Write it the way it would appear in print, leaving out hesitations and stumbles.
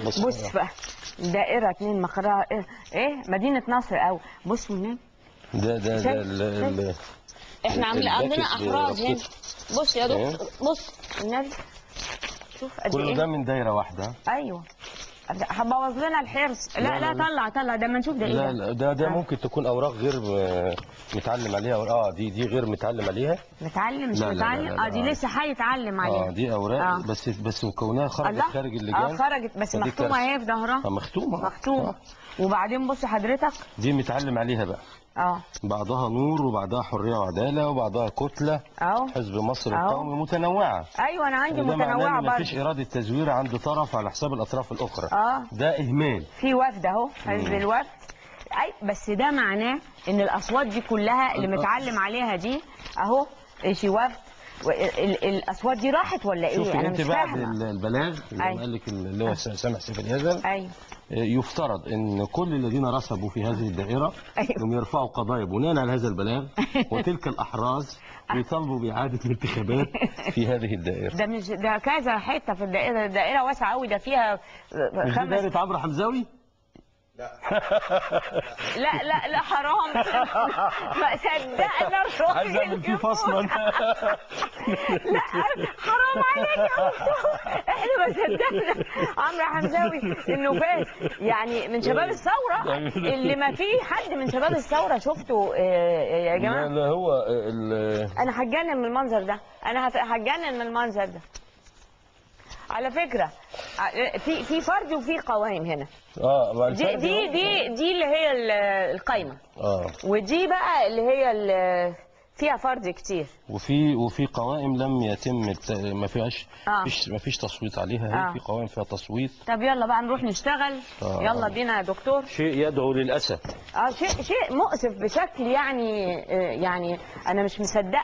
بص بقى دائرة 2 مخرجها ايه مدينة نصر قوي. بص والنبي ده احنا عندنا احراز هنا. بص يا دكتور بص النبي شوف قد ايه كله ده من دايرة واحدة. ايوه هبوظ لنا الحرص. لا طلع ده ما نشوف ده ايه. لا ده ممكن تكون اوراق غير متعلم عليها. دي غير متعلم عليها. متعلم مش متعلم. دي لسه هيتعلم عليها. دي اوراق بس مكونها خرجت خارج اللجان. خرجت بس مختومه اهي في ظهرها. مختومه. وبعدين بص حضرتك دي متعلم عليها بقى. بعضها نور وبعضها حريه وعداله وبعضها كتله. حزب مصر القومي متنوعه. ايوه انا عندي متنوعه برضه. مفيش اراده تزوير عند طرف على حساب الاطراف الاخرى. ده اهمال. في وفد اهو حزب الوفد. بس ده معناه ان الاصوات دي كلها اللي متعلم عليها دي اهو شي وفد. الاصوات دي راحت ولا ايه؟ انا مش فاهمه. انت بعد البلاغ اللي قال لك اللي هو سامح سيف اليزن. يفترض ان كل الذين رسبوا في هذه الدائره هم يرفعوا قضايا بناء على هذا البلاغ وتلك الاحراز ويطالبوا باعاده الانتخابات في هذه الدائره. ده مش ده كذا حته في الدائره واسعه قوي. ده فيها 5 دائره عمرو حمزاوي. لا حرام. ما صدقنا الراجل. عايز اعمل فيه فصلا. لا حرام عليك يا دكتور. احنا ما صدقنا عمرو حمزاوي انه فاز يعني من شباب الثوره اللي ما في حد من شباب الثوره شفته يا جماعه. لا هو انا هتجنن من المنظر ده. انا هتجنن من المنظر ده. على فكره في فرد وفي قوائم هنا. دي اللي هي القايمه. ودي بقى اللي هي فيها فرد كتير. وفي قوائم لم يتم ما فيش تصويت عليها. هي في قوائم فيها تصويت. طب يلا بقى نروح نشتغل. يلا بينا يا دكتور. شيء يدعو للاسف. شيء مؤسف بشكل يعني انا مش مصدق